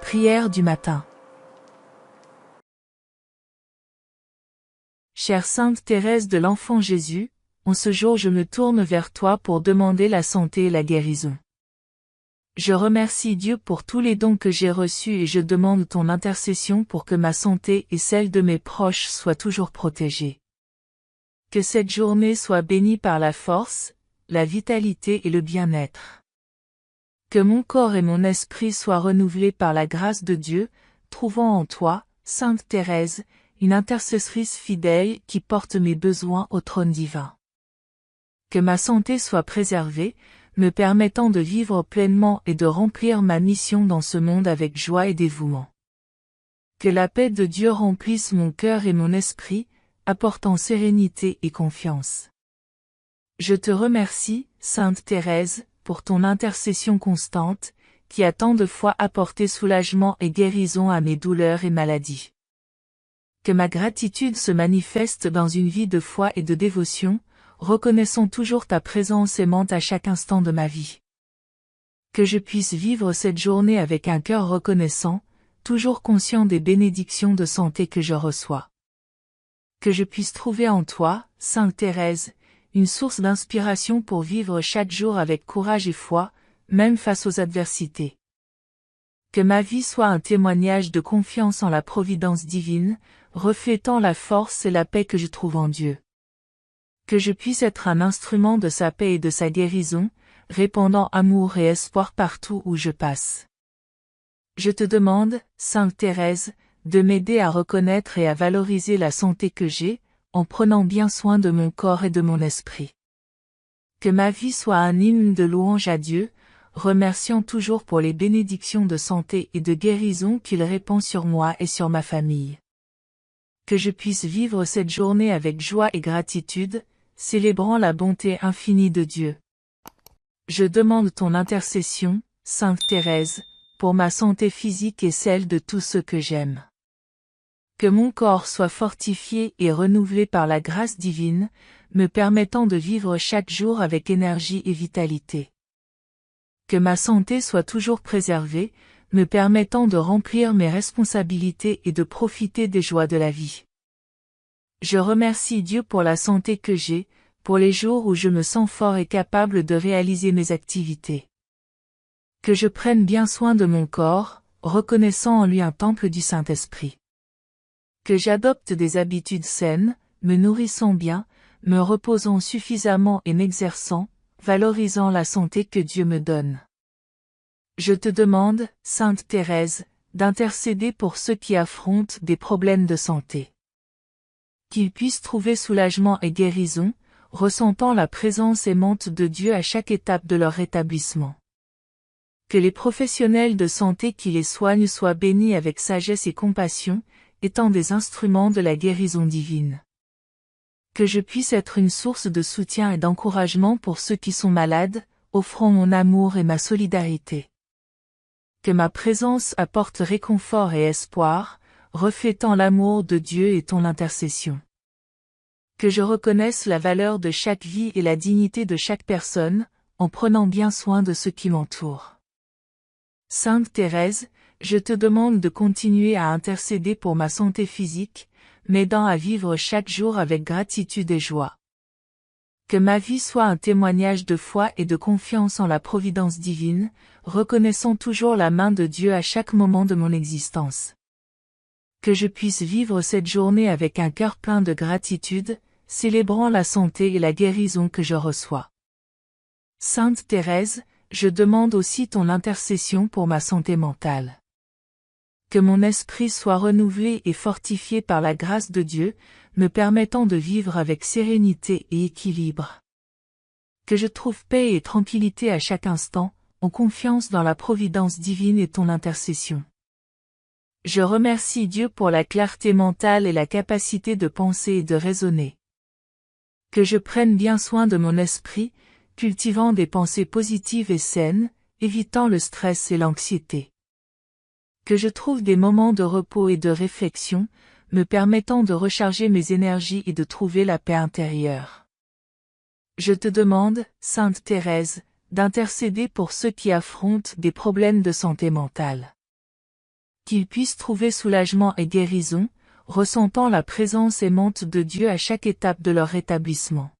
Prière du matin. Chère Sainte Thérèse de l'Enfant Jésus, en ce jour je me tourne vers toi pour demander la santé et la guérison. Je remercie Dieu pour tous les dons que j'ai reçus et je demande ton intercession pour que ma santé et celle de mes proches soient toujours protégées. Que cette journée soit bénie par la force, la vitalité et le bien-être. Que mon corps et mon esprit soient renouvelés par la grâce de Dieu, trouvant en toi, Sainte Thérèse, une intercessrice fidèle qui porte mes besoins au trône divin. Que ma santé soit préservée, me permettant de vivre pleinement et de remplir ma mission dans ce monde avec joie et dévouement. Que la paix de Dieu remplisse mon cœur et mon esprit, apportant sérénité et confiance. Je te remercie, Sainte Thérèse, pour ton intercession constante, qui a tant de fois apporté soulagement et guérison à mes douleurs et maladies. Que ma gratitude se manifeste dans une vie de foi et de dévotion, reconnaissant toujours ta présence aimante à chaque instant de ma vie. Que je puisse vivre cette journée avec un cœur reconnaissant, toujours conscient des bénédictions de santé que je reçois. Que je puisse trouver en toi, Sainte Thérèse, une source d'inspiration pour vivre chaque jour avec courage et foi, même face aux adversités. Que ma vie soit un témoignage de confiance en la providence divine, reflétant la force et la paix que je trouve en Dieu. Que je puisse être un instrument de sa paix et de sa guérison, répandant amour et espoir partout où je passe. Je te demande, Sainte Thérèse, de m'aider à reconnaître et à valoriser la santé que j'ai, en prenant bien soin de mon corps et de mon esprit. Que ma vie soit un hymne de louange à Dieu, remerciant toujours pour les bénédictions de santé et de guérison qu'il répand sur moi et sur ma famille. Que je puisse vivre cette journée avec joie et gratitude, célébrant la bonté infinie de Dieu. Je demande ton intercession, Sainte Thérèse, pour ma santé physique et celle de tous ceux que j'aime. Que mon corps soit fortifié et renouvelé par la grâce divine, me permettant de vivre chaque jour avec énergie et vitalité. Que ma santé soit toujours préservée, me permettant de remplir mes responsabilités et de profiter des joies de la vie. Je remercie Dieu pour la santé que j'ai, pour les jours où je me sens fort et capable de réaliser mes activités. Que je prenne bien soin de mon corps, reconnaissant en lui un temple du Saint-Esprit. Que j'adopte des habitudes saines, me nourrissant bien, me reposant suffisamment et m'exerçant, valorisant la santé que Dieu me donne. Je te demande, Sainte Thérèse, d'intercéder pour ceux qui affrontent des problèmes de santé. Qu'ils puissent trouver soulagement et guérison, ressentant la présence aimante de Dieu à chaque étape de leur rétablissement. Que les professionnels de santé qui les soignent soient bénis avec sagesse et compassion, étant des instruments de la guérison divine. Que je puisse être une source de soutien et d'encouragement pour ceux qui sont malades, offrant mon amour et ma solidarité. Que ma présence apporte réconfort et espoir, reflétant l'amour de Dieu et ton intercession. Que je reconnaisse la valeur de chaque vie et la dignité de chaque personne, en prenant bien soin de ceux qui m'entourent. Sainte Thérèse, je te demande de continuer à intercéder pour ma santé physique, m'aidant à vivre chaque jour avec gratitude et joie. Que ma vie soit un témoignage de foi et de confiance en la providence divine, reconnaissant toujours la main de Dieu à chaque moment de mon existence. Que je puisse vivre cette journée avec un cœur plein de gratitude, célébrant la santé et la guérison que je reçois. Sainte Thérèse, je demande aussi ton intercession pour ma santé mentale. Que mon esprit soit renouvelé et fortifié par la grâce de Dieu, me permettant de vivre avec sérénité et équilibre. Que je trouve paix et tranquillité à chaque instant, en confiance dans la providence divine et ton intercession. Je remercie Dieu pour la clarté mentale et la capacité de penser et de raisonner. Que je prenne bien soin de mon esprit, cultivant des pensées positives et saines, évitant le stress et l'anxiété. Que je trouve des moments de repos et de réflexion, me permettant de recharger mes énergies et de trouver la paix intérieure. Je te demande, Sainte Thérèse, d'intercéder pour ceux qui affrontent des problèmes de santé mentale. qu'ils puissent trouver soulagement et guérison, ressentant la présence aimante de Dieu à chaque étape de leur rétablissement.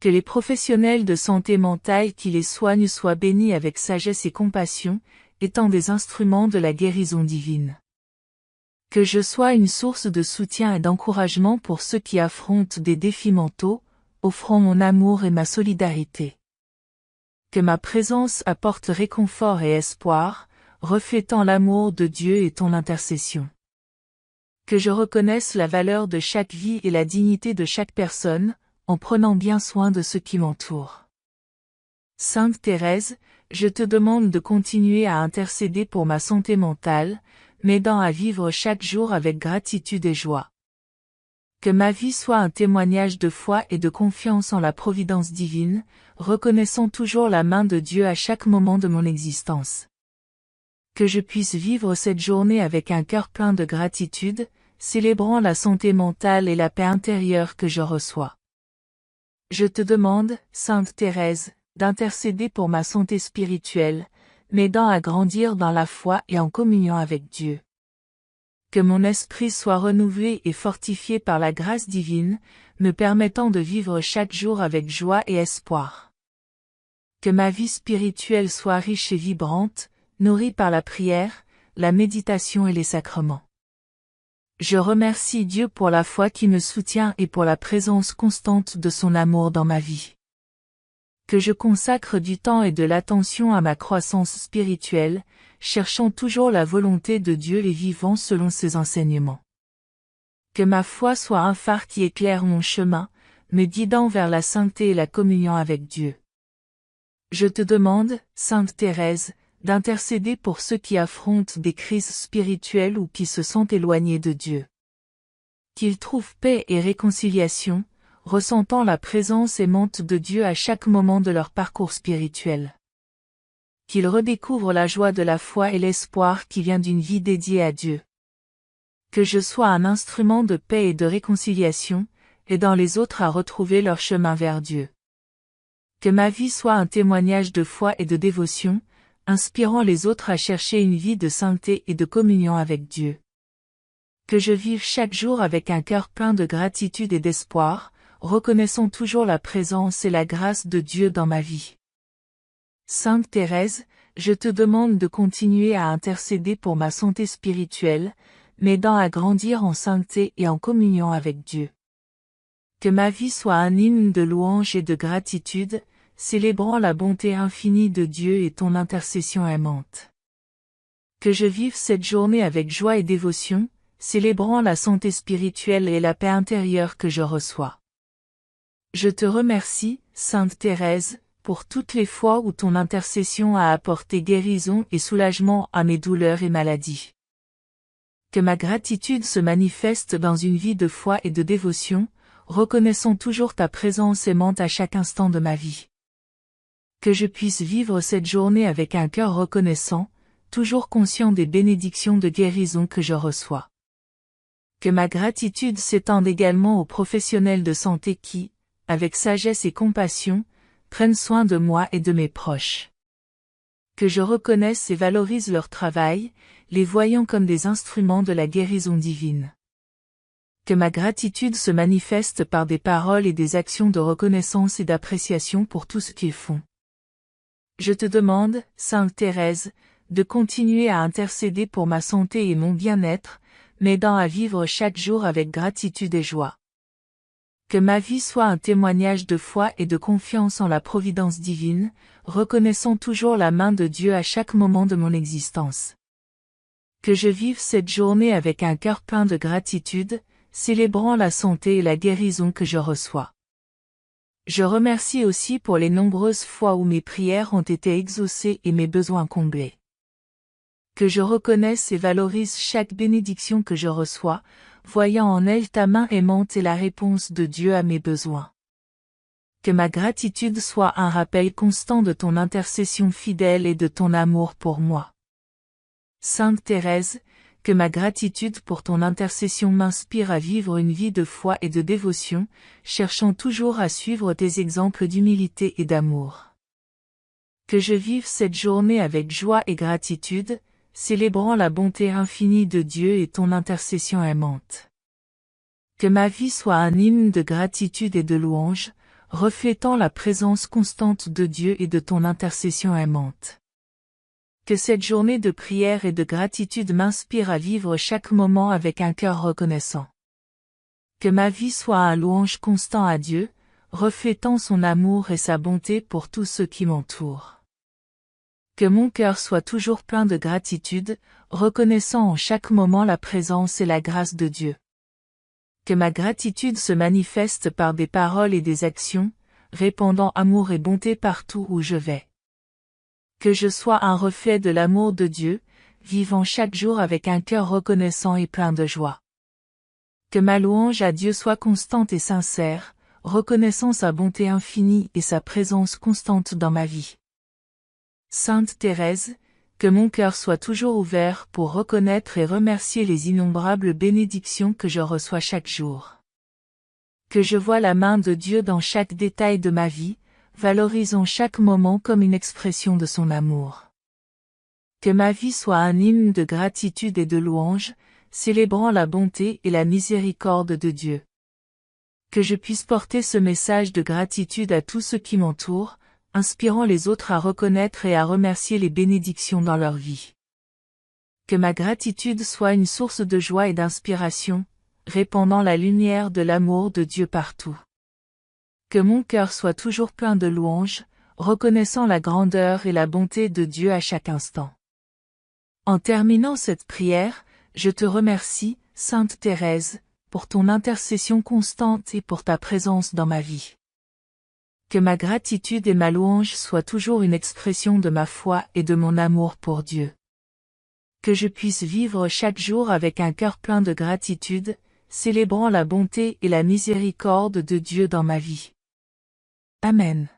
Que les professionnels de santé mentale qui les soignent soient bénis avec sagesse et compassion, étant des instruments de la guérison divine. Que je sois une source de soutien et d'encouragement pour ceux qui affrontent des défis mentaux, offrant mon amour et ma solidarité. Que ma présence apporte réconfort et espoir, reflétant l'amour de Dieu et ton intercession. Que je reconnaisse la valeur de chaque vie et la dignité de chaque personne, en prenant bien soin de ceux qui m'entourent. Sainte Thérèse, je te demande de continuer à intercéder pour ma santé mentale, m'aidant à vivre chaque jour avec gratitude et joie. Que ma vie soit un témoignage de foi et de confiance en la providence divine, reconnaissant toujours la main de Dieu à chaque moment de mon existence. Que je puisse vivre cette journée avec un cœur plein de gratitude, célébrant la santé mentale et la paix intérieure que je reçois. Je te demande, Sainte Thérèse, d'intercéder pour ma santé spirituelle, m'aidant à grandir dans la foi et en communion avec Dieu. Que mon esprit soit renouvelé et fortifié par la grâce divine, me permettant de vivre chaque jour avec joie et espoir. Que ma vie spirituelle soit riche et vibrante, nourrie par la prière, la méditation et les sacrements. Je remercie Dieu pour la foi qui me soutient et pour la présence constante de son amour dans ma vie. Que je consacre du temps et de l'attention à ma croissance spirituelle, cherchant toujours la volonté de Dieu et vivant selon ses enseignements. Que ma foi soit un phare qui éclaire mon chemin, me guidant vers la sainteté et la communion avec Dieu. Je te demande, Sainte Thérèse, d'intercéder pour ceux qui affrontent des crises spirituelles ou qui se sentent éloignés de Dieu. Qu'ils trouvent paix et réconciliation, ressentant la présence aimante de Dieu à chaque moment de leur parcours spirituel. Qu'ils redécouvrent la joie de la foi et l'espoir qui vient d'une vie dédiée à Dieu. Que je sois un instrument de paix et de réconciliation, aidant les autres à retrouver leur chemin vers Dieu. Que ma vie soit un témoignage de foi et de dévotion, inspirant les autres à chercher une vie de sainteté et de communion avec Dieu. Que je vive chaque jour avec un cœur plein de gratitude et d'espoir, reconnaissant toujours la présence et la grâce de Dieu dans ma vie. Sainte Thérèse, je te demande de continuer à intercéder pour ma santé spirituelle, m'aidant à grandir en sainteté et en communion avec Dieu. Que ma vie soit un hymne de louange et de gratitude, célébrant la bonté infinie de Dieu et ton intercession aimante. Que je vive cette journée avec joie et dévotion, célébrant la santé spirituelle et la paix intérieure que je reçois. Je te remercie, Sainte Thérèse, pour toutes les fois où ton intercession a apporté guérison et soulagement à mes douleurs et maladies. Que ma gratitude se manifeste dans une vie de foi et de dévotion, reconnaissant toujours ta présence aimante à chaque instant de ma vie. Que je puisse vivre cette journée avec un cœur reconnaissant, toujours conscient des bénédictions de guérison que je reçois. Que ma gratitude s'étende également aux professionnels de santé qui, avec sagesse et compassion, prennent soin de moi et de mes proches. Que je reconnaisse et valorise leur travail, les voyant comme des instruments de la guérison divine. Que ma gratitude se manifeste par des paroles et des actions de reconnaissance et d'appréciation pour tout ce qu'ils font. Je te demande, Sainte Thérèse, de continuer à intercéder pour ma santé et mon bien-être, m'aidant à vivre chaque jour avec gratitude et joie. Que ma vie soit un témoignage de foi et de confiance en la providence divine, reconnaissant toujours la main de Dieu à chaque moment de mon existence. Que je vive cette journée avec un cœur plein de gratitude, célébrant la santé et la guérison que je reçois. Je remercie aussi pour les nombreuses fois où mes prières ont été exaucées et mes besoins comblés. Que je reconnaisse et valorise chaque bénédiction que je reçois, voyant en elle ta main aimante et la réponse de Dieu à mes besoins. Que ma gratitude soit un rappel constant de ton intercession fidèle et de ton amour pour moi. Sainte Thérèse, que ma gratitude pour ton intercession m'inspire à vivre une vie de foi et de dévotion, cherchant toujours à suivre tes exemples d'humilité et d'amour. Que je vive cette journée avec joie et gratitude, célébrant la bonté infinie de Dieu et ton intercession aimante. Que ma vie soit un hymne de gratitude et de louange, reflétant la présence constante de Dieu et de ton intercession aimante. Que cette journée de prière et de gratitude m'inspire à vivre chaque moment avec un cœur reconnaissant. Que ma vie soit un louange constant à Dieu, reflétant son amour et sa bonté pour tous ceux qui m'entourent. Que mon cœur soit toujours plein de gratitude, reconnaissant en chaque moment la présence et la grâce de Dieu. Que ma gratitude se manifeste par des paroles et des actions, répandant amour et bonté partout où je vais. Que je sois un reflet de l'amour de Dieu, vivant chaque jour avec un cœur reconnaissant et plein de joie. Que ma louange à Dieu soit constante et sincère, reconnaissant sa bonté infinie et sa présence constante dans ma vie. Sainte Thérèse, que mon cœur soit toujours ouvert pour reconnaître et remercier les innombrables bénédictions que je reçois chaque jour. Que je vois la main de Dieu dans chaque détail de ma vie, valorisant chaque moment comme une expression de son amour. Que ma vie soit un hymne de gratitude et de louange, célébrant la bonté et la miséricorde de Dieu. Que je puisse porter ce message de gratitude à tous ceux qui m'entourent, inspirant les autres à reconnaître et à remercier les bénédictions dans leur vie. Que ma gratitude soit une source de joie et d'inspiration, répandant la lumière de l'amour de Dieu partout. Que mon cœur soit toujours plein de louanges, reconnaissant la grandeur et la bonté de Dieu à chaque instant. En terminant cette prière, je te remercie, Sainte Thérèse, pour ton intercession constante et pour ta présence dans ma vie. Que ma gratitude et ma louange soient toujours une expression de ma foi et de mon amour pour Dieu. Que je puisse vivre chaque jour avec un cœur plein de gratitude, célébrant la bonté et la miséricorde de Dieu dans ma vie. Amen.